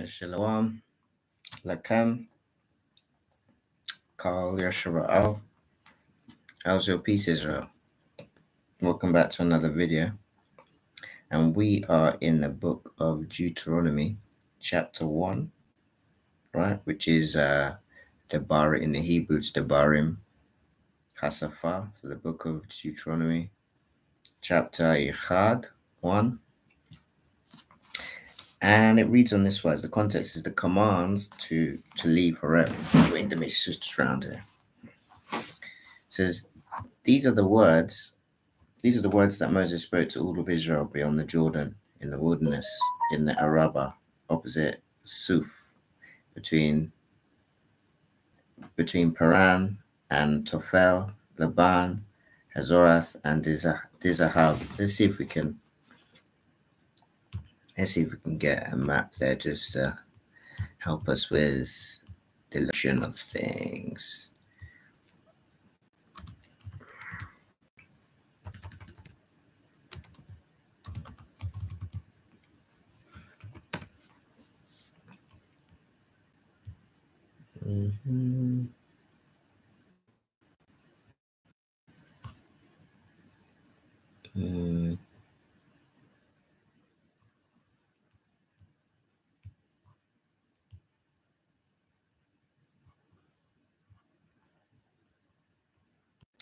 Shalom, Lakam, Kal Yashara'al. How's your peace, Israel? Welcome back to another video. And we are in the book of Deuteronomy, chapter 1, right? Which is the bar in the Hebrew, it's the Barim Hasafah. So the book of Deuteronomy, chapter Echad, 1. And it reads on this wise. The context is the commands to leave Horeb. Wait, let me switch around here. It says, These are the words that Moses spoke to all of Israel beyond the Jordan, in the wilderness, in the Arabah, opposite Suf, between Paran and Tophel, Laban, Hazorath, and Dizahab. Let's see if we can get a map there, just to help us with the location of things.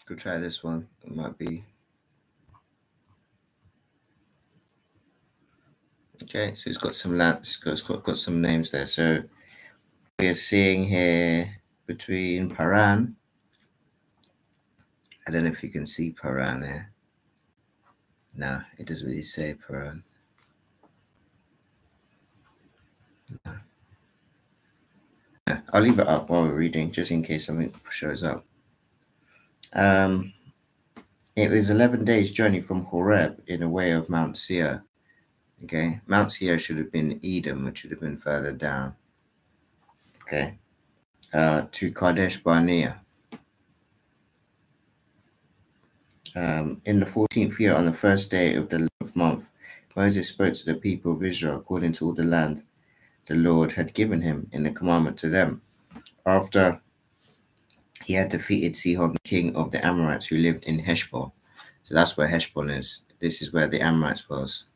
Could try this one. It might be okay. So it's got some lands. It's got some names there. So we are seeing here between Paran. I don't know if you can see Paran there. No, it doesn't really say Paran. No. Yeah, I'll leave it up while we're reading, just in case something shows up. It was 11 days' journey from Horeb in the way of Mount Seir. Okay, Mount Seir should have been Edom, which should have been further down. Okay, to Kadesh Barnea. In the 14th year, on the first day of the 11th month, Moses spoke to the people of Israel according to all the land the Lord had given him in the commandment to them. After he had defeated Sihon, the king of the Amorites, who lived in Heshbon. So that's where Heshbon is. This is where the Amorites was,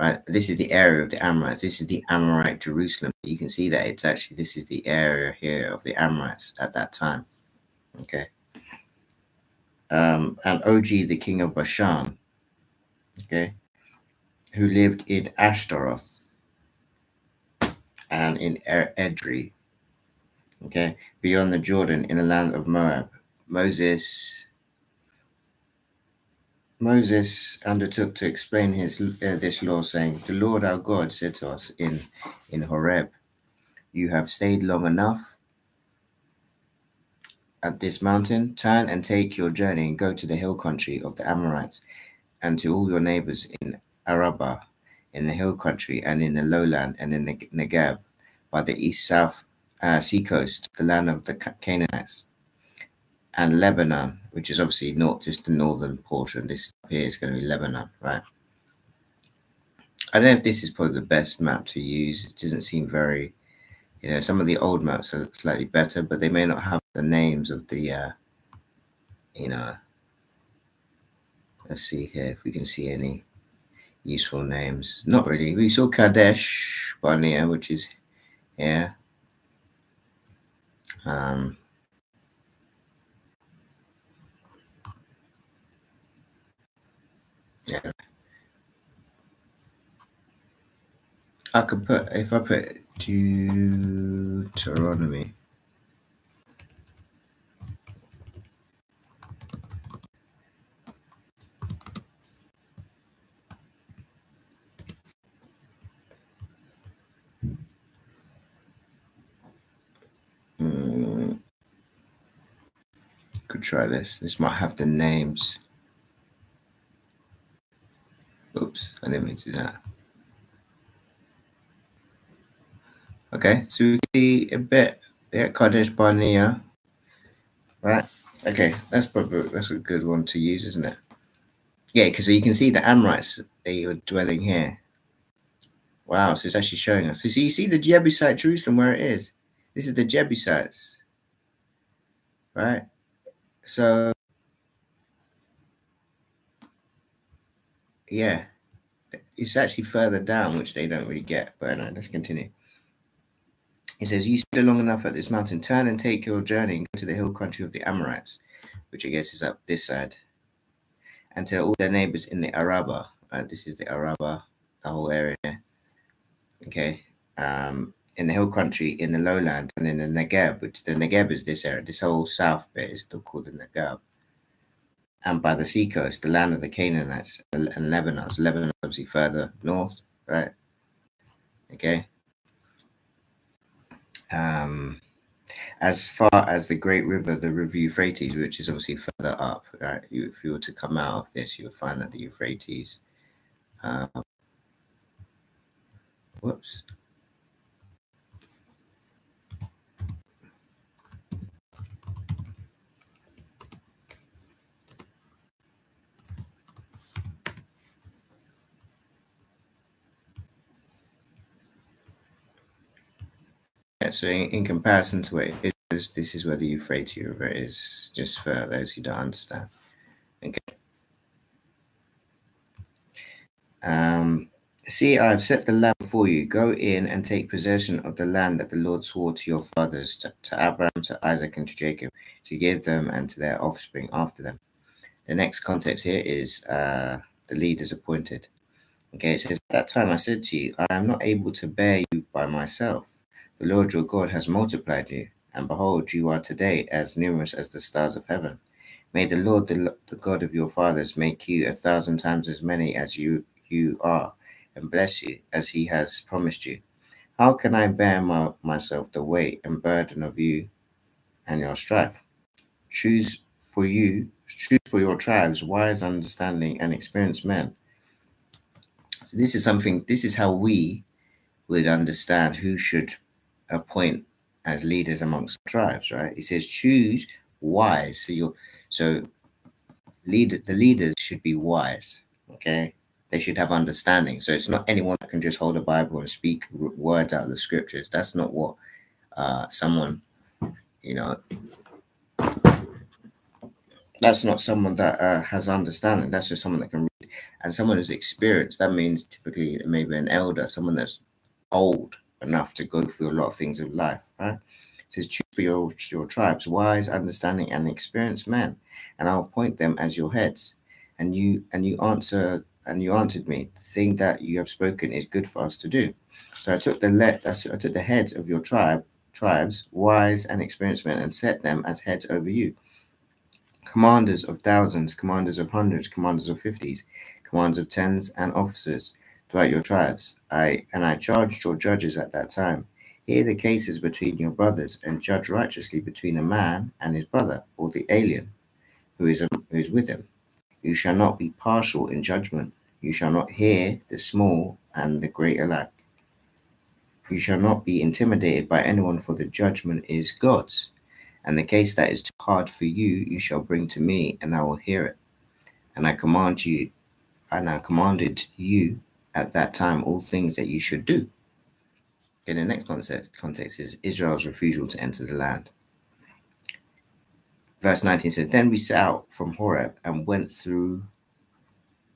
right? This is the area of the Amorites. This is the Amorite Jerusalem. You can see that it's actually, this is the area here of the Amorites at that time. Okay. And Og, the king of Bashan, okay, who lived in Ashtaroth and in Edrei, okay, beyond the Jordan in the land of Moab. Moses undertook to explain this law, saying, "The Lord our God said to us in Horeb, you have stayed long enough at this mountain. Turn and take your journey and go to the hill country of the Amorites and to all your neighbors in Arabah, in the hill country and in the lowland and in the Negeb, by the east-south sea coast, the land of the Canaanites, and Lebanon," which is obviously not just the northern portion. This here is going to be Lebanon, right? I don't know if this is probably the best map to use. It doesn't seem very, some of the old maps are slightly better, but they may not have the names of the, let's see here if we can see any useful names. Not really. We saw Kadesh Barnea, which is here. Yeah. I could put, if I put Deuteronomy. Could try this. This might have the names. Oops, I didn't mean to do that. Okay, so we see a bit. Yeah, Kadesh Barnea. Right. Okay, that's a good one to use, isn't it? Yeah, because you can see the Amorites, they were dwelling here. Wow, so it's actually showing us. So you see the Jebusite Jerusalem where it is. This is the Jebusites, right? So yeah, it's actually further down, which they don't really get. But anyway, let's continue. It says, "You stay long enough at this mountain. Turn and take your journey and go to the hill country of the Amorites," which I guess is up this side, "and tell all their neighbors in the Araba." This is the Araba, the whole area. Okay. In the hill country, in the lowland, and in the Negev, which the Negev is this area. This whole south bit is still called the Negev. And by the seacoast, the land of the Canaanites and Lebanon. So Lebanon is obviously further north, right? Okay. As far as the great river, the river Euphrates, which is obviously further up, right? If you were to come out of this, you would find that the Euphrates. Whoops. Yeah, so in comparison to what it is, this is where the Euphrates River is, just for those who don't understand. Okay. See, I have set the land before you. Go in and take possession of the land that the Lord swore to your fathers, to Abraham, to Isaac, and to Jacob, to give them and to their offspring after them. The next context here is the leaders appointed. Okay, it says, "At that time I said to you, I am not able to bear you by myself. The Lord your God has multiplied you, and behold, you are today as numerous as the stars of heaven. May the Lord, the God of your fathers, make you 1,000 times as many as you are, and bless you as he has promised you. How can I bear myself the weight and burden of you and your strife? Choose for your tribes wise, understanding, and experienced men." So this is how we would understand who should appoint as leaders amongst tribes, right? It says choose wise. So the leaders should be wise, okay? They should have understanding. So it's not anyone that can just hold a Bible and speak words out of the scriptures. That's not what someone, you know, that's not someone that has understanding. That's just someone that can read. And someone who's experienced, that means typically maybe an elder, someone that's old enough to go through a lot of things of life, right? It says, choose for your tribes wise, understanding, and experienced men, and I'll appoint them as your heads. And you answered me, the thing that you have spoken is good for us to do. So I took the heads of your tribes, wise and experienced men, and set them as heads over you, commanders of thousands, commanders of hundreds, commanders of fifties, commanders of tens, and officers throughout your tribes. I charged your judges at that time. Hear the cases between your brothers, and judge righteously between a man and his brother, or the alien who is with him. You shall not be partial in judgment. You shall not hear the small and the great alike. You shall not be intimidated by anyone, for the judgment is God's. And the case that is too hard for you, you shall bring to me, and I will hear it. And I commanded you at that time all things that you should do. Okay, the next context is Israel's refusal to enter the land. Verse 19 says, "Then we set out from Horeb and went through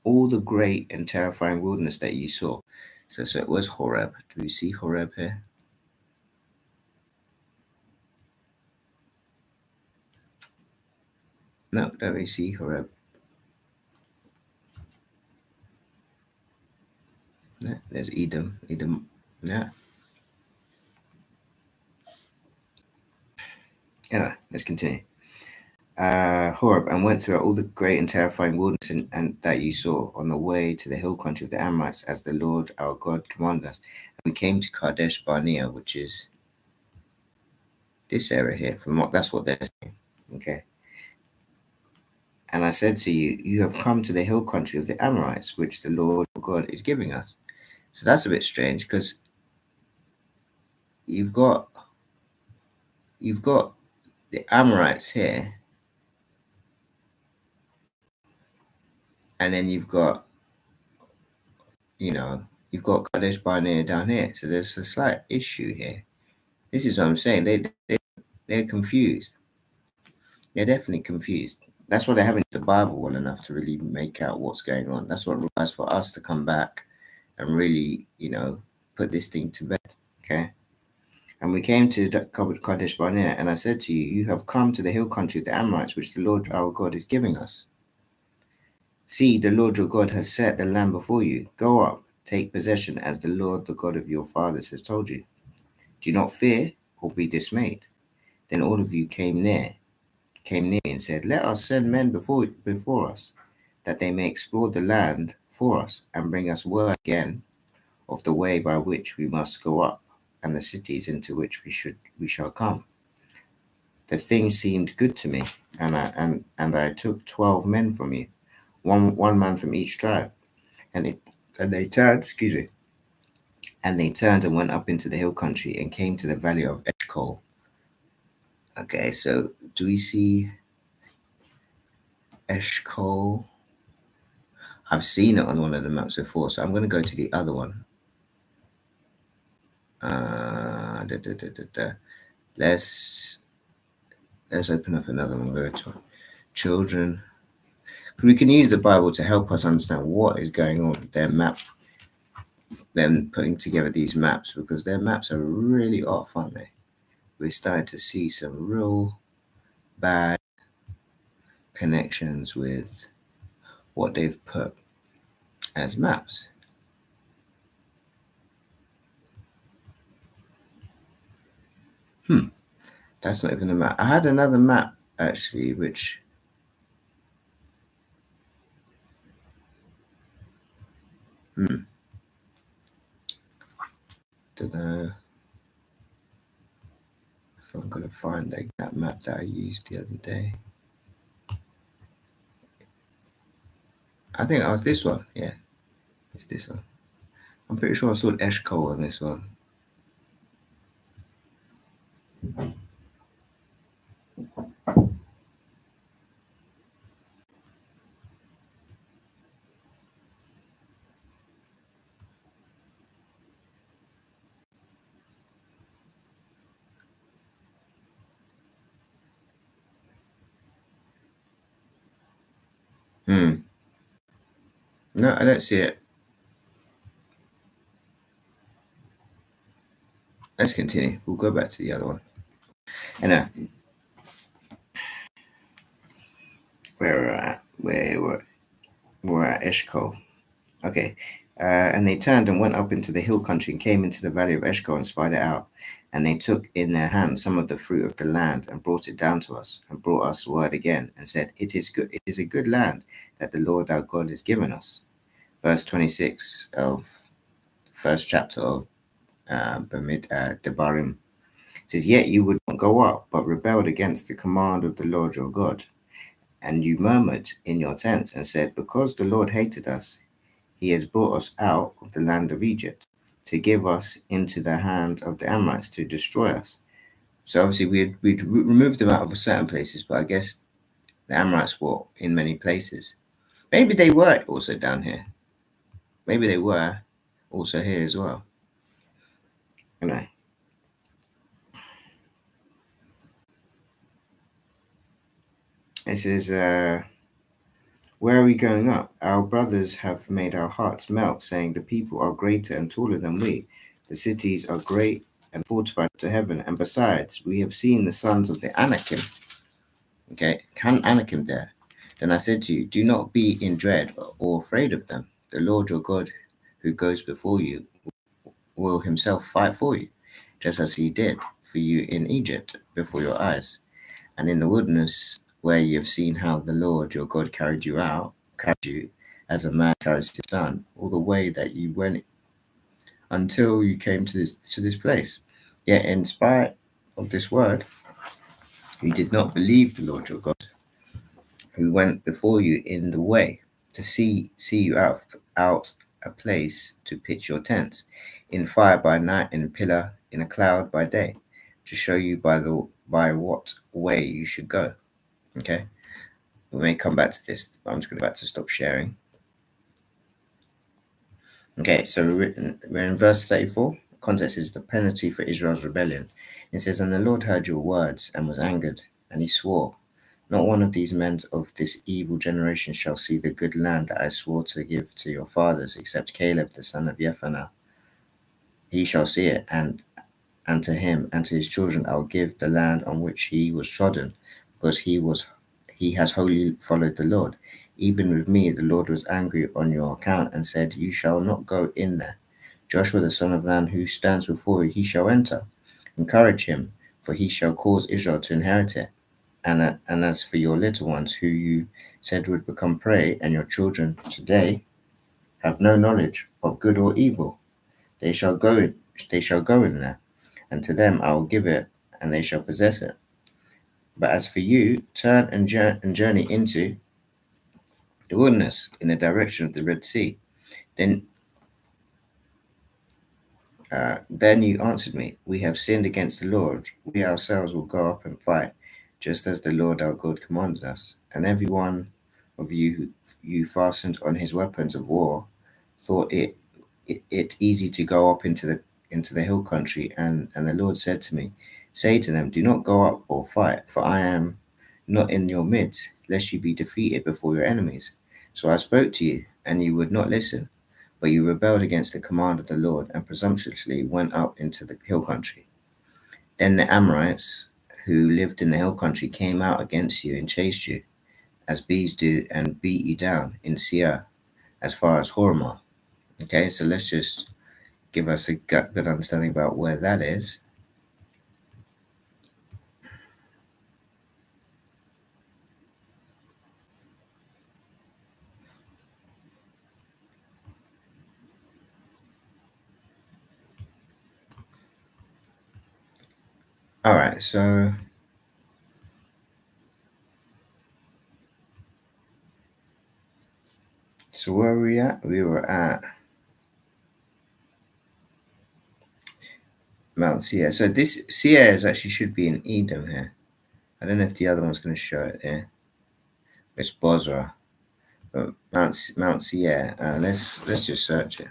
all the great and terrifying wilderness that you saw." So it was Horeb. Do we see Horeb here? No, don't we see Horeb? No, there's Edom. Yeah. Anyway, let's continue. Horeb, and went through all the great and terrifying wilderness and that you saw on the way to the hill country of the Amorites, as the Lord our God commanded us. And we came to Kadesh Barnea, which is this area here. That's what they're saying. Okay. "And I said to you, you have come to the hill country of the Amorites, which the Lord our God is giving us." So that's a bit strange, because you've got the Amorites here, and then you've got, you know, you've got Kadesh Barnea down here. So there's a slight issue here. This is what I'm saying. They're confused. They're definitely confused. That's why they haven't the Bible well enough to really make out what's going on. That's what requires for us to come back and really, put this thing to bed. Okay. And we came to Kadesh Barnea, and I said to you, you have come to the hill country of the Amorites, which the Lord our God is giving us. See, the Lord your God has set the land before you. Go up, take possession, as the Lord, the God of your fathers, has told you. Do not fear or be dismayed. Then all of you came near me and said, let us send men before us, that they may explore the land for us, and bring us word again of the way by which we must go up, and the cities into which we shall come. The thing seemed good to me, and I took 12 men from you, one man from each tribe, and they turned, and they turned and went up into the hill country and came to the valley of Eshcol. Okay, so do we see Eshcol? I've seen it on one of the maps before, so I'm going to go to the other one. Let's open up another one. Go to children. We can use the Bible to help us understand what is going on with their map, them putting together these maps, because their maps are really off, aren't they? We're starting to see some real bad connections with what they've put as maps. That's not even a map. I had another map actually, which don't know if I'm gonna find that map that I used the other day. I think it was this one. Yeah, it's this one. I'm pretty sure I saw Eshcol on this one. No, I don't see it. Let's continue. We'll go back to the other one. And we're at Eshcol. Okay. And they turned and went up into the hill country and came into the valley of Eshcol and spied it out. And they took in their hands some of the fruit of the land and brought it down to us and brought us word again and said, it is good. It is a good land that the Lord our God has given us. Verse 26 of the first chapter of Devarim says, yet you would not go up, but rebelled against the command of the Lord your God. And you murmured in your tent and said, because the Lord hated us, he has brought us out of the land of Egypt to give us into the hand of the Amorites to destroy us. So obviously we'd removed them out of certain places, but I guess the Amorites were in many places. Maybe they were also down here. Maybe they were also here as well. Anyway. It says, where are we going up? Our brothers have made our hearts melt, saying, the people are greater and taller than we. The cities are great and fortified to heaven. And besides, we have seen the sons of the Anakim. Okay, Anakim there. Then I said to you, do not be in dread or afraid of them. The Lord your God, who goes before you, will himself fight for you, just as he did for you in Egypt before your eyes. And in the wilderness, where you have seen how the Lord your God carried you as a man carries his son, all the way that you went until you came to this place. Yet in spite of this word, you did not believe the Lord your God, who went before you in the way to see you out a place to pitch your tents, in fire by night, in a pillar, in a cloud by day, to show you by what way you should go. Okay, we may come back to this, but I'm just going to stop sharing. Okay, so we're in verse 34. Context is the penalty for Israel's rebellion. It says, "And the Lord heard your words and was angered, and he swore, not one of these men of this evil generation shall see the good land that I swore to give to your fathers, except Caleb the son of Jephunneh. He shall see it, and to him and to his children I will give the land on which he was trodden, because he has wholly followed the Lord. Even with me the Lord was angry on your account, and said, You shall not go in there. Joshua the son of Nun, who stands before you, he shall enter. Encourage him, for he shall cause Israel to inherit it. And as for your little ones, who you said would become prey, and your children today have no knowledge of good or evil, they shall go. They shall go in there, and to them I will give it, and they shall possess it. But as for you, turn and journey into the wilderness in the direction of the Red Sea. Then then you answered me, We have sinned against the Lord. We ourselves will go up and fight, just as the Lord our God commanded us. And every one of you fastened on his weapons of war, thought it easy to go up into the hill country. And the Lord said to me, Say to them, Do not go up or fight, for I am not in your midst, lest you be defeated before your enemies. So I spoke to you, and you would not listen. But you rebelled against the command of the Lord, and presumptuously went up into the hill country. Then the Amorites, who lived in the hill country, came out against you and chased you, as bees do, and beat you down in Seir, as far as Hormah. Okay, so let's just give us a good understanding about where that is. All right, so where were we at? We were at Mount Seir. So this Seir is actually should be in Edom here. I don't know if the other one's going to show it there. It's Bozrah. But Mount Seir. Let's just search it.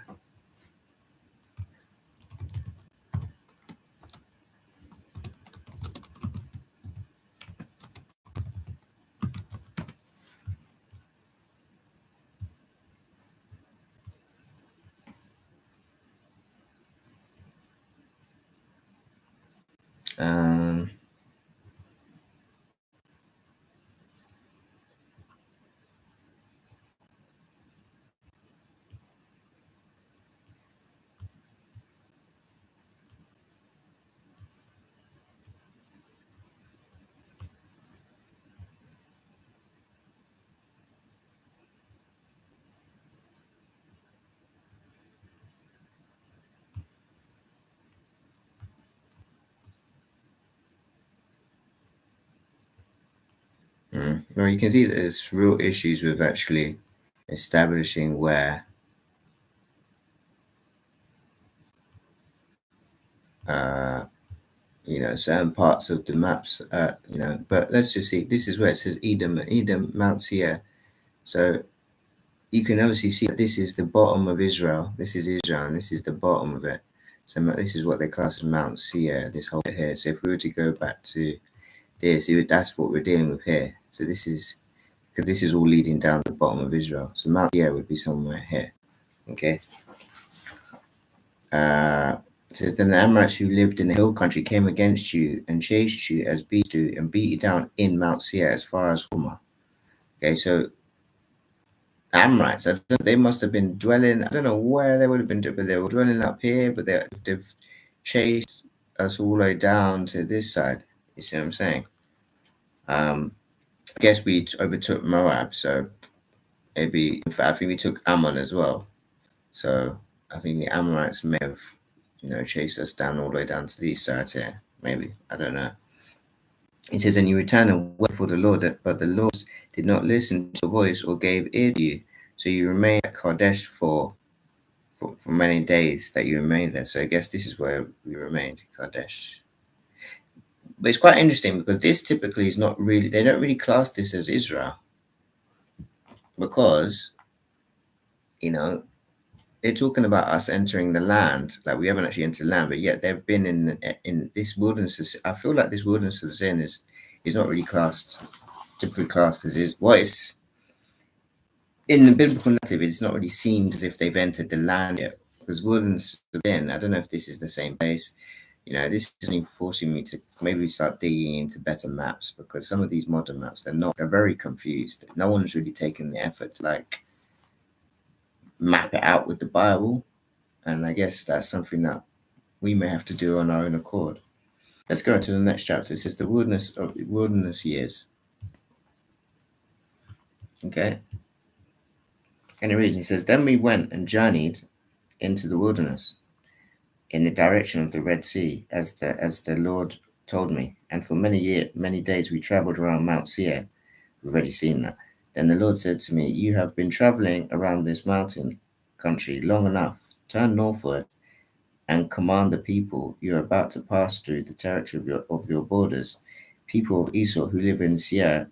Um, well, you can see that there's real issues with actually establishing where certain parts of the maps, but let's just see. This is where it says Edom, Mount Seir. So you can obviously see that this is the bottom of Israel. This is Israel, and this is the bottom of it. So this is what they class as Mount Seir, this whole bit here. So if we were to go back to this, that's what we're dealing with here. So this is, because this is all leading down the bottom of Israel. So Mount Seir would be somewhere here. Okay. It says, Then the Amorites who lived in the hill country came against you and chased you as bees do, and beat you down in Mount Seir as far as Hormah. Okay, so Amorites, they must have been dwelling, I don't know where they would have been, but they were dwelling up here, but they've chased us all the way down to this side. You see what I'm saying? I guess we overtook Moab, so maybe, in fact, I think we took Ammon as well. So I think the Amorites may have, chased us down all the way down to these sides here. Maybe, I don't know. It says, And you returned and went for the Lord, but the Lord did not listen to your voice or gave ear to you. So you remained at Kadesh for many days that you remained there. So I guess this is where we remained, Kadesh. But it's quite interesting because this typically is not really, they don't really class this as Israel because, they're talking about us entering the land. Like we haven't actually entered land, but yet they've been in this wilderness. I feel like this wilderness of sin is not really typically classed as is. Well, it's in the biblical narrative. It's not really seemed as if they've entered the land yet, because wilderness of sin. I don't know if this is the same place. This is only forcing me to maybe start digging into better maps, because some of these modern maps, they're very confused. No one's really taken the effort to like map it out with the Bible. And I guess that's something that we may have to do on our own accord. Let's go to the next chapter. It says the wilderness years. Okay. And it reads, it says, then we went and journeyed into the wilderness in the direction of the Red Sea, as the Lord told me. And for many days we traveled around Mount Seir. We've already seen that. Then the Lord said to me, you have been traveling around this mountain country long enough. Turn northward and command the people you are about to pass through the territory of your borders, people of Esau who live in Seir,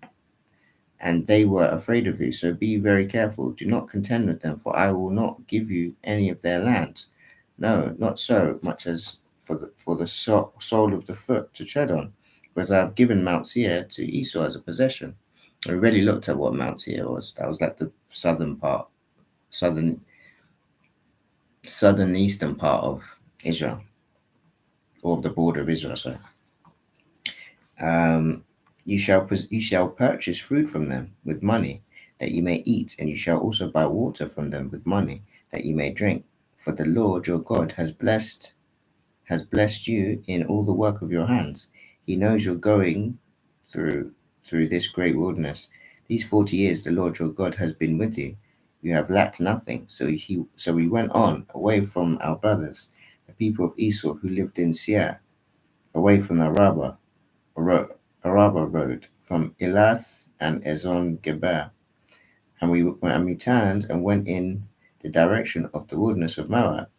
and they were afraid of you. So be very careful. Do not contend with them, for I will not give you any of their land. No, not so much as for the sole of the foot to tread on, because I have given Mount Seir to Esau as a possession. I really looked at what Mount Seir was. That was like the southern eastern part of Israel, or of the border of Israel. So, you shall purchase food from them with money that you may eat, and you shall also buy water from them with money that you may drink. For the Lord your God has blessed you in all the work of your hands. He knows you're going through this great wilderness. These 40 years the Lord your God has been with you. You have lacked nothing. So we went on away from our brothers, the people of Esau who lived in Seir, away from Araba road, from Elath and Ezon Geber. And we turned and went in the direction of the wilderness of Moab.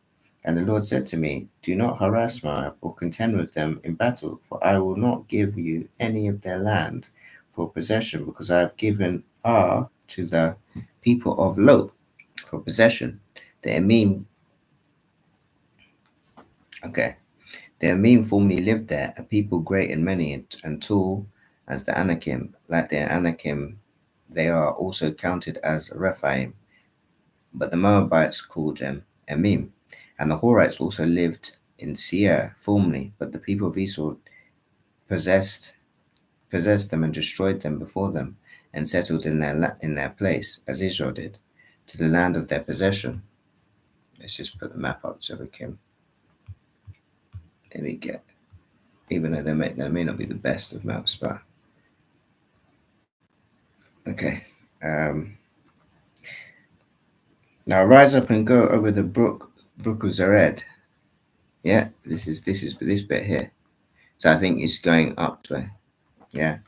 And the Lord said to me, do not harass Moab or contend with them in battle, for I will not give you any of their land for possession, because I have given Ar to the people of Lot for possession. The Emim, okay. The Emim formerly lived there, a people great and many and tall as the Anakim. Like the Anakim, they are also counted as Rephaim. But the Moabites called them Emim. And the Horites also lived in Seir formerly, but the people of Esau possessed them and destroyed them before them, and settled in their place, as Israel did, to the land of their possession. Let's just put the map up so we can maybe get, even though they may not be the best of maps, but okay. Now rise up and go over the brook of Zered. Yeah, this is this bit here. So I think it's going up to, yeah.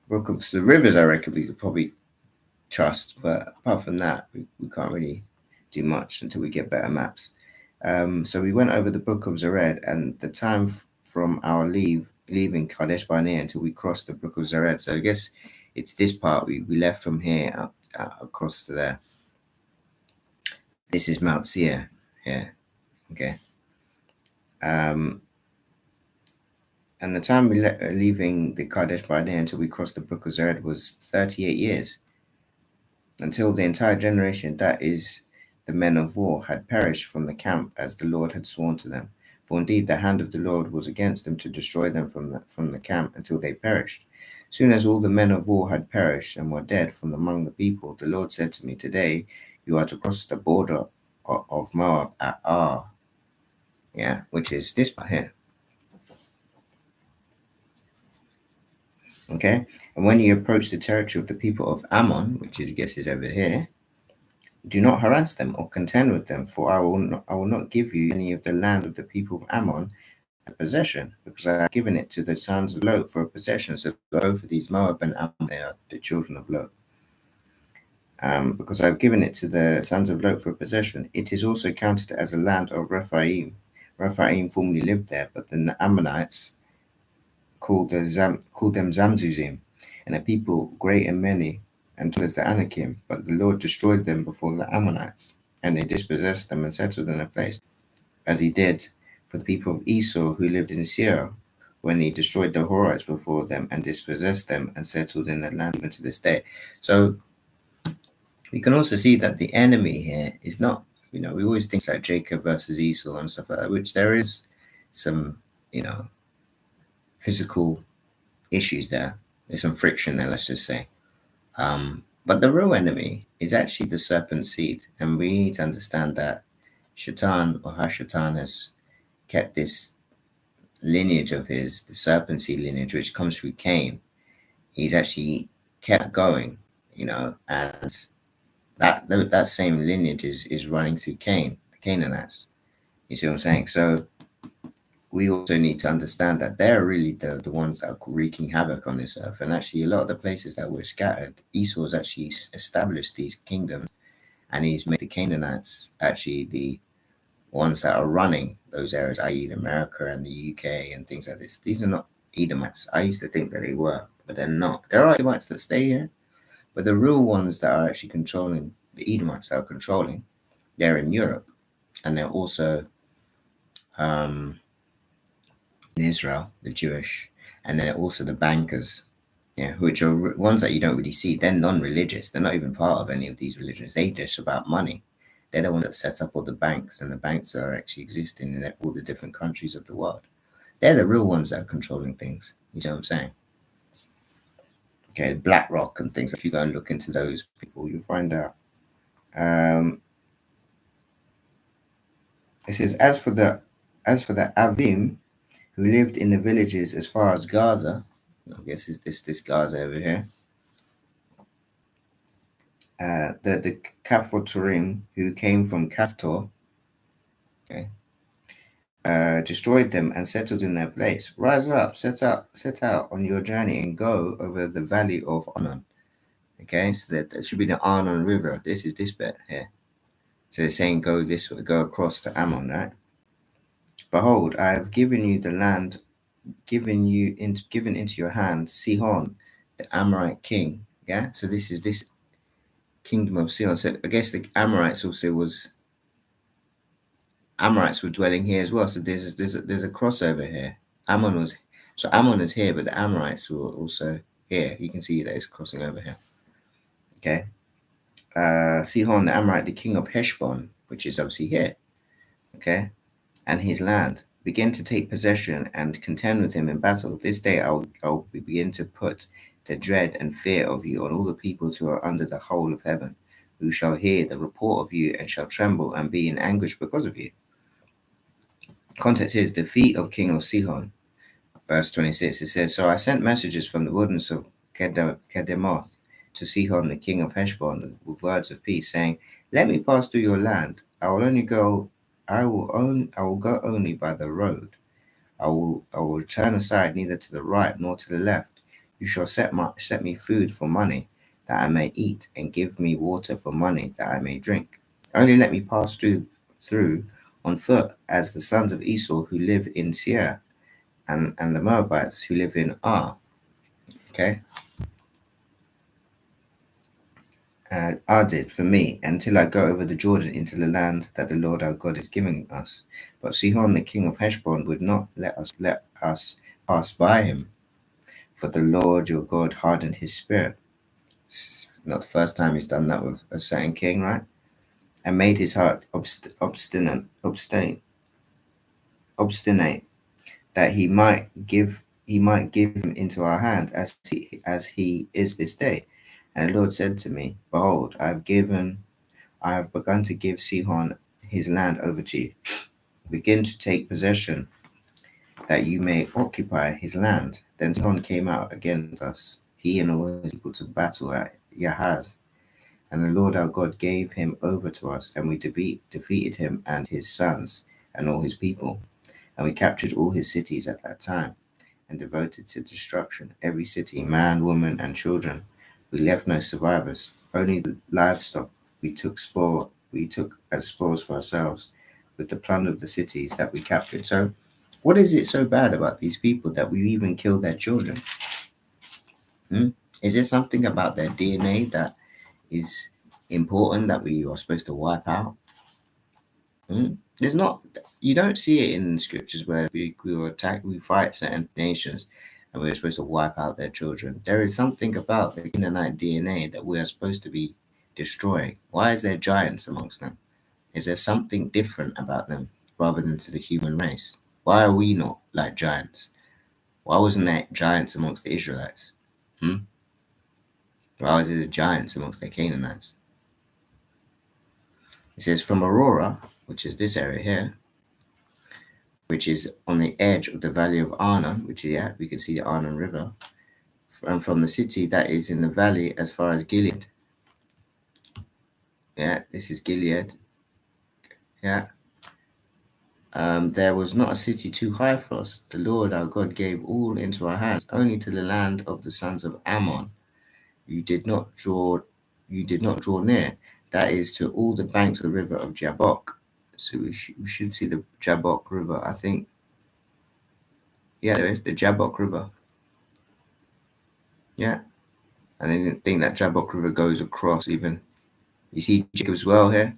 The rivers, I reckon we could probably trust, but apart from that, we can't really do much until we get better maps. So we went over the brook of Zered, and the time from our leaving Kadesh Barnea until we crossed the brook of Zered. So I guess it's this part we left from here up across to there. This is Mount Seir here. Okay. And the time we leaving the Kadesh Barnea until we crossed the brook of Zered was 38 years. Until the entire generation, that is the men of war, had perished from the camp as the Lord had sworn to them. For indeed the hand of the Lord was against them to destroy them from the camp until they perished. Soon as all the men of war had perished and were dead from among the people, the Lord said to me, today you are to cross the border of Moab at Ar. Yeah, which is this part here. Okay, and when you approach the territory of the people of Ammon, which I guess is over here, do not harass them or contend with them, for I will not give you any of the land of the people of Ammon a possession, because I have given it to the sons of Lot for a possession. So both of these Moab and Ammon, they are the children of Lot. Because I have given it to the sons of Lot for a possession, it is also counted as a land of Rephaim. Rephaim formerly lived there, but the Ammonites called them Zamzuzim, and a people great and many, and tall as the Anakim, but the Lord destroyed them before the Ammonites. and they dispossessed them and settled in their place, as he did for the people of Esau who lived in Seir, when he destroyed the Horites before them and dispossessed them and settled in the land even to this day. So we can also see that the enemy here is not, we always think like Jacob versus Esau and stuff like that, which there is some, physical issues there. There's some friction there, let's just say. But the real enemy is actually the serpent seed. And we need to understand that Shaitan, or how Shaitan has kept this lineage of his, the serpent seed lineage, which comes through Cain. He's actually kept going, and that same lineage is running through Cain, the Canaanites. You see what I'm saying? So we also need to understand that they're really the ones that are wreaking havoc on this earth. And actually, a lot of the places that were scattered, Esau's actually established these kingdoms, and he's made the Canaanites actually the ones that are running those areas, i.e., America and the UK and things like this. These are not Edomites. I used to think that they were, but they're not. There are Edomites that stay here, but the real ones that are actually controlling, the Edomites that are controlling, they're in Europe, and they're also in Israel, the Jewish, and they're also the bankers, which are ones that you don't really see. They're non-religious. They're not even part of any of these religions. They're just about money. They're the ones that set up all the banks, and the banks are actually existing in all the different countries of the world. They're the real ones that are controlling things. You see what I'm saying? Okay, BlackRock and things. If you go and look into those people, you'll find out. It says, as for the Avim, who lived in the villages as far as Gaza, I guess is this Gaza over here. The Kaphoturim, who came from Kaftor, okay, destroyed them and settled in their place. Rise up, set out on your journey and go over the valley of Arnon. Okay, so that should be the Arnon River. This is this bit here. So they're saying go this way, go across to Ammon, right? Behold, I have given you the land, given into your hand Sihon, the Amorite king. Yeah, so this is this kingdom of Sihon. So I guess the Amorites were dwelling here as well. So there's a crossover here. Ammon is here, but the Amorites were also here. You can see that it's crossing over here. Okay. Sihon the Amorite, the king of Heshbon, which is obviously here. Okay. And his land. Begin to take possession and contend with him in battle. This day I'll begin to put the dread and fear of you on all the peoples who are under the whole of heaven, who shall hear the report of you and shall tremble and be in anguish because of you. Context is the feet of King of Sihon. Verse 26, it says, so I sent messages from the wilderness of Kedemoth to Sihon, the king of Heshbon, with words of peace, saying, let me pass through your land. I will go only by the road. I will turn aside neither to the right nor to the left. You shall set me food for money, that I may eat, and give me water for money, that I may drink. Only let me pass through on foot, as the sons of Esau who live in Seir, and the Moabites who live in Ar. Okay. Ar did for me, until I go over the Jordan into the land that the Lord our God is giving us. But Sihon, the king of Heshbon, would not let us pass by him, for the Lord your God hardened his spirit. It's not the first time he's done that with a certain king, right? And made his heart obstinate, that he might give him into our hand, as he is this day. And the Lord said to me, behold, I have begun to give Sihon his land over to you. Begin to take possession, that you may occupy his land. Then Sihon came out against us, he and all his people, to battle at Yahaz. And the Lord our God gave him over to us, and we defeated him and his sons and all his people. And we captured all his cities at that time, and devoted to destruction every city, man, woman, and children. We left no survivors, only livestock we took as spoils for ourselves, with the plunder of the cities that we captured. So what is it so bad about these people that we even kill their children? Is there something about their DNA that is important that we are supposed to wipe out? There's not, you don't see it in scriptures where we will attack, we fight certain nations and we're supposed to wipe out their children. There is something about the Canaanite DNA that we are supposed to be destroying. Why is there giants amongst them? Is there something different about them rather than to the human race? Why are we not like giants? Why wasn't there giants amongst the Israelites? Why was it the giants amongst the Canaanites? It says from Aurora, which is this area here, which is on the edge of the valley of Arnon, which is, we can see the Arnon River, and from the city that is in the valley as far as Gilead. This is Gilead. There was not a city too high for us. The Lord our God gave all into our hands, only to the land of the sons of Ammon. You did not draw near. That is to all the banks of the river of Jabbok. So we should see the Jabbok River, I think. Yeah, there is the Jabbok River. Yeah. And I didn't think that Jabbok River goes across even. You see Jacob's well here?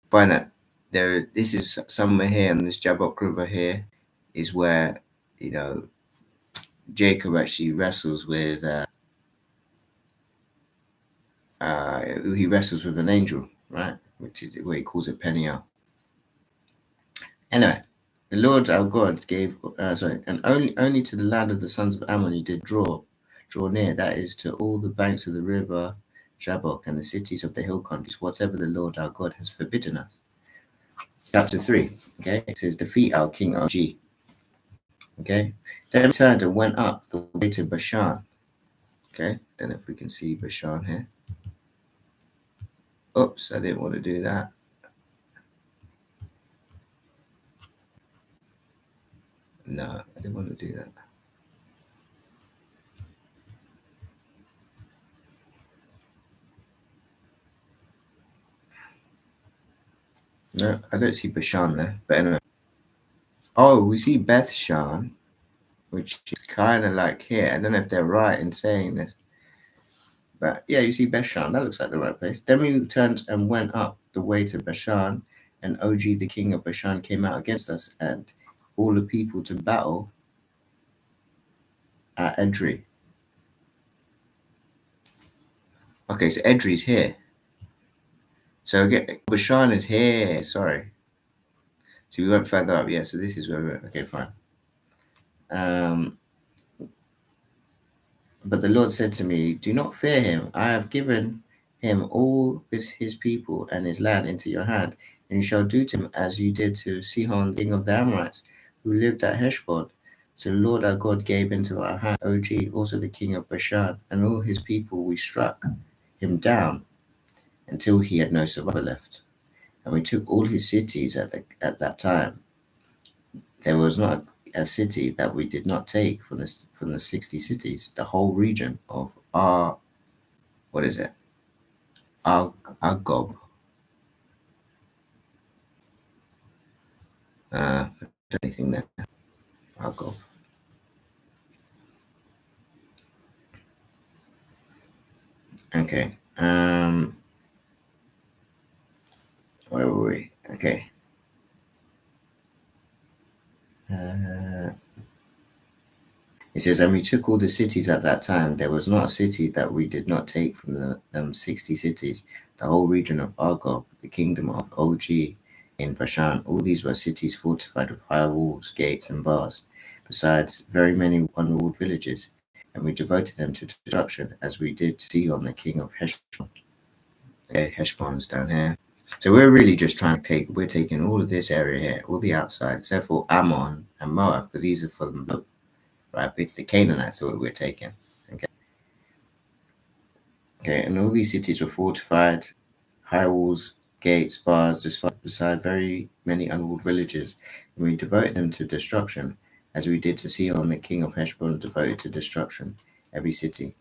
Find that this is somewhere here, and this Jabbok River here is where, Jacob actually wrestles with, he wrestles with an angel, right? Which is where he calls it Peniel. Anyway, the Lord our God gave, and only to the land of the sons of Ammon you did draw near. That is to all the banks of the river Jabbok and the cities of the hill countries, whatever the Lord our God has forbidden us. Chapter 3, okay, it says, defeat our king Og. Okay, then we turned and went up the way to Bashan. Okay, then if we can see Bashan here. Oops, I didn't want to do that. No, I didn't want to do that. No, I don't see Bashan there, but anyway. Oh, we see Beth Shan, which is kind of like here. I don't know if they're right in saying this. But yeah, you see Bashan. That looks like the right place. Then we turned and went up the way to Bashan, and Og, the king of Bashan, came out against us, and all the people to battle at Edrei. Okay, so Edrei's here. So again, Bashan is here. Sorry. So we went further up. Yeah, so this is where we went. Okay, fine. But the Lord said to me, do not fear him. I have given him all his people and his land into your hand, and you shall do to him as you did to Sihon, king of the Amorites, who lived at Heshbon. So the Lord our God gave into our hand Og, also the king of Bashan, and all his people. We struck him down until he had no survivor left. And we took all his cities at that time. There was not a city that we did not take from the 60 cities, the whole region of Argob. Anything there? Argob. Okay. Where were we? Okay. It says, and we took all the cities at that time. There was not a city that we did not take from them 60 cities, the whole region of Argob, the kingdom of Og in Bashan. All these were cities fortified with high walls, gates, and bars, besides very many unwalled villages. And we devoted them to destruction, as we did to Sihon, the king of Heshbon. Okay, Heshbon's down here. So we're really just we're taking all of this area here, all the outside, except for Ammon and Moab, because these are for them, right? It's the Canaanites that we're taking. Okay, and all these cities were fortified, high walls, gates, bars, beside very many unwalled villages, and we devoted them to destruction, as we did to Sihon, the king of Heshbon, devoted to destruction every city,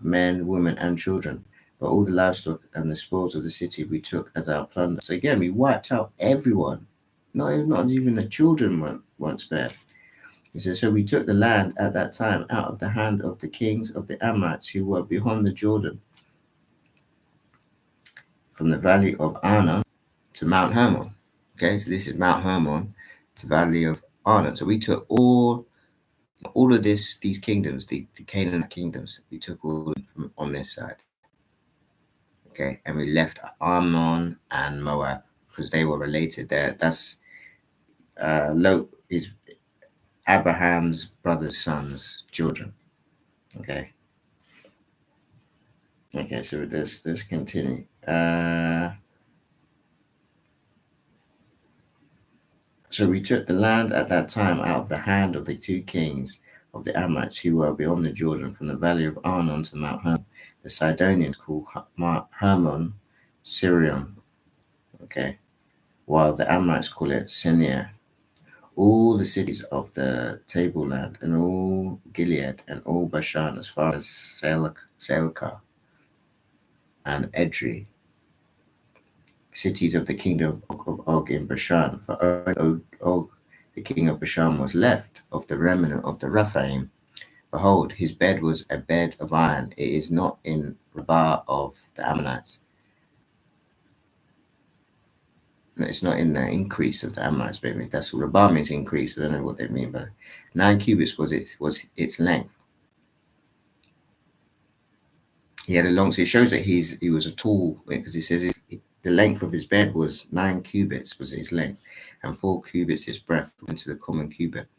men, women, and children. But all the livestock and the spoils of the city we took as our plunder. So again, we wiped out everyone. Not even the children weren't spared. He says, so we took the land at that time out of the hand of the kings of the Amorites who were beyond the Jordan, from the valley of Arnon to Mount Hermon. Okay, so this is Mount Hermon, the Valley of Arnon. So we took all of these kingdoms, the Canaanite kingdoms, we took all from on this side. Okay, and we left Ammon and Moab because they were related. There, that's Lot is Abraham's brother's son's children. Okay, okay. So let's continue. So we took the land at that time out of the hand of the two kings of the Amorites who were beyond the Jordan, from the valley of Arnon to Mount Hermon. The Sidonians called Hermon Sirion, okay, while the Amorites call it Senir. All the cities of the tableland, and all Gilead, and all Bashan, as far as Selka and Edrei, cities of the kingdom of Og in Bashan. For Og, the king of Bashan, was left of the remnant of the Rephaim. Behold, his bed was a bed of iron. It is not in Rabbah of the Ammonites. No, it's not in the increase of the Amorites, baby. That's what Rabbah means, increase. I don't know what they mean, but 9 cubits was its length. He had a long. So it shows that he was a tall, because it says the length of his bed was 9 cubits was his length, and 4 cubits his breadth into the common cubit.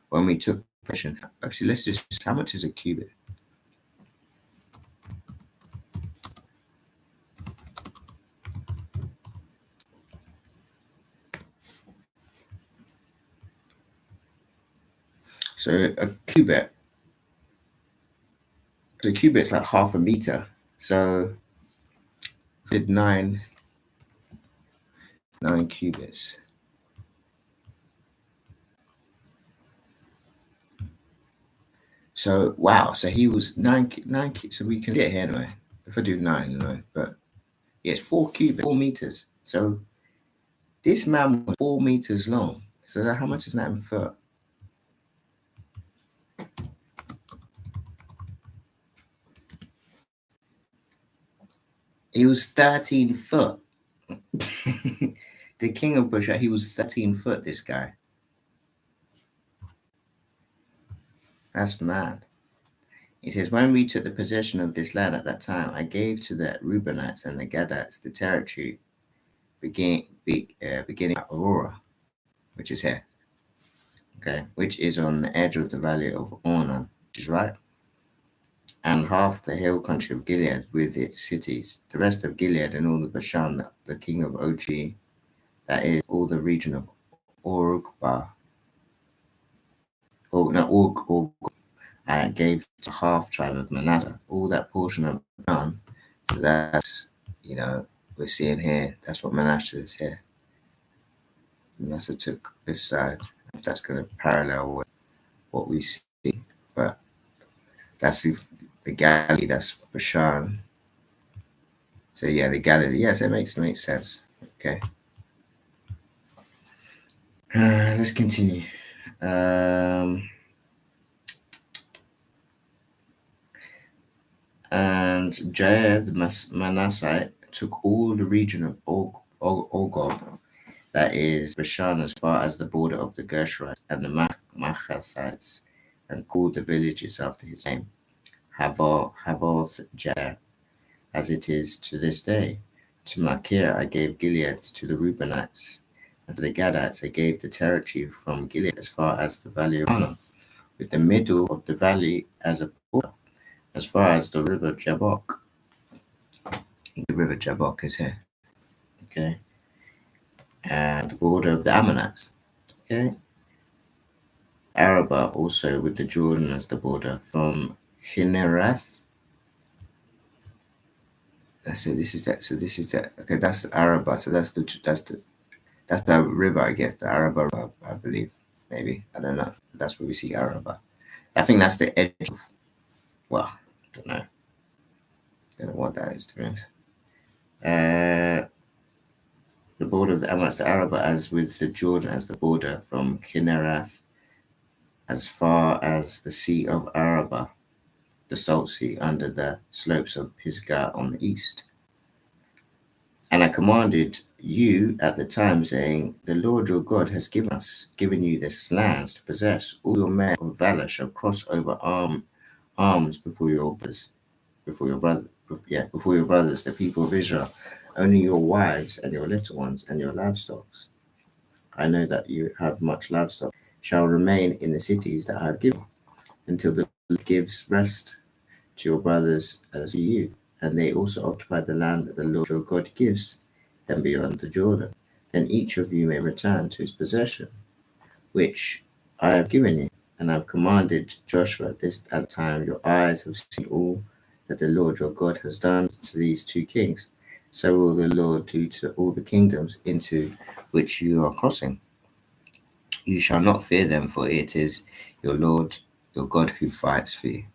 When we took possession, actually, let's just, how much is a cubit? So a cubit, so a cubit's like half a meter. So did nine cubits. So wow, so he was nine. So we can see it here anyway. If I do 9, anyway, but yeah, it's 4 cubits, 4 meters. So this man was 4 meters long. So how much is that in foot? He was 13 foot. The king of Busha, he was 13 foot, this guy. That's mad. He says, when we took the possession of this land at that time, I gave to the Reubenites and the Gadites the territory beginning at Aurora, which is here, okay, which is on the edge of the valley of Ornan, which is right, and half the hill country of Gilead with its cities, the rest of Gilead and all the Bashan, the king of Og, that is all the region of Orugba, Og, I gave to half tribe of Manasseh, all that portion of Bashan. So that's, we're seeing here, that's what Manasseh is here. Manasseh took this side, if that's going to parallel with what we see, but that's the Galilee, that's Bashan. So yeah, the Galilee, yes, it makes sense. Okay. Let's continue. And Jair the Manassite took all the region of Ogog, that is Bashan, as far as the border of the Gershonites and the Machathites, and called the villages after his name, Havoth Jair, as it is to this day. To Machir I gave Gilead, to the Reubenites, and to the Gadites I gave the territory from Gilead as far as the valley of Arnon, with the middle of the valley as a border, as far as the river Jabbok. The river Jabbok is here, okay, and the border of the Ammonites, okay. Arabah also with the Jordan as the border, from Chinnereth. So this is that. So this is that. Okay, that's Arabah. So that's the river, I guess, the Arabah River, I believe. Maybe, I don't know. That's where we see Arabah. I think that's the edge of. Well, I don't know what that is, to be honest. The border of the Amorites, the Arabah, as with the Jordan as the border, from Kinnereth as far as the Sea of Arabah, the Salt Sea, under the slopes of Pisgah on the east. And I commanded you at the time, saying, The Lord your God has given you this land to possess. All your men of valor shall cross over arms before your brothers, before your brothers, the people of Israel. Only your wives and your little ones and your livestock, I know that you have much livestock, shall remain in the cities that I have given, until the Lord gives rest to your brothers as to you. And they also occupy the land that the Lord your God gives them beyond the Jordan. Then each of you may return to his possession, which I have given you. And I have commanded Joshua this at the time. Your eyes have seen all that the Lord your God has done to these two kings. So will the Lord do to all the kingdoms into which you are crossing. You shall not fear them, for it is your Lord your God who fights for you.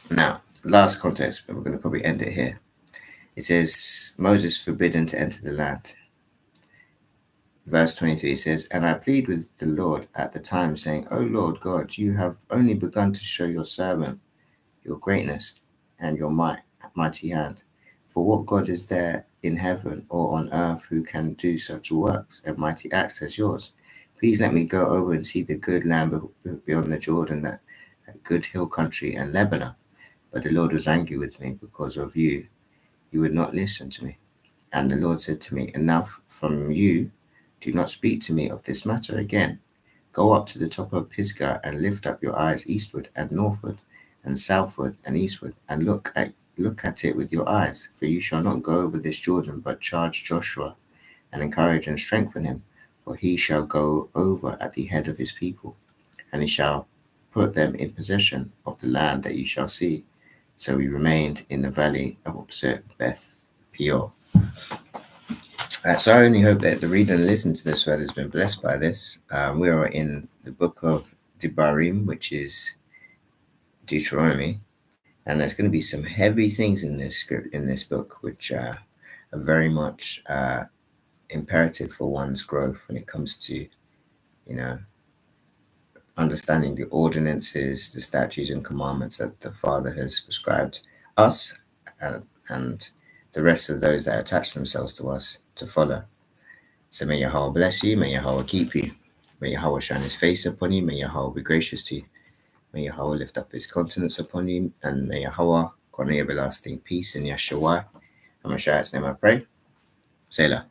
Now, last context, but we're going to probably end it here. It says, Moses forbidden to enter the land. Verse 23 says, And I plead with the Lord at the time, saying, O Lord God, you have only begun to show your servant your greatness and your mighty hand. For what God is there in heaven or on earth who can do such works and mighty acts as yours? Please let me go over and see the good land beyond the Jordan, that good hill country and Lebanon. But the Lord was angry with me because of you. You would not listen to me. And the Lord said to me, Enough from you. Do not speak to me of this matter again. Go up to the top of Pisgah and lift up your eyes eastward and northward and southward and eastward, and look at it with your eyes. For you shall not go over this Jordan, but charge Joshua and encourage and strengthen him, for he shall go over at the head of his people, and he shall put them in possession of the land that you shall see. So we remained in the valley of opposite Beth Peor. So I only hope that the reader and listen to this word has been blessed by this. We are in the book of Devarim, which is Deuteronomy, and there's going to be some heavy things in this script, in this book, which are very much imperative for one's growth when it comes to, understanding the ordinances, the statutes and commandments that the Father has prescribed us and the rest of those that attach themselves to us to follow. So may Yahweh bless you, may Yahweh keep you, may Yahweh shine his face upon you, may Yahweh be gracious to you, may Yahweh lift up his countenance upon you, and may Yahweh grant you everlasting peace in Yeshua. In Mashiach's name I pray. Selah.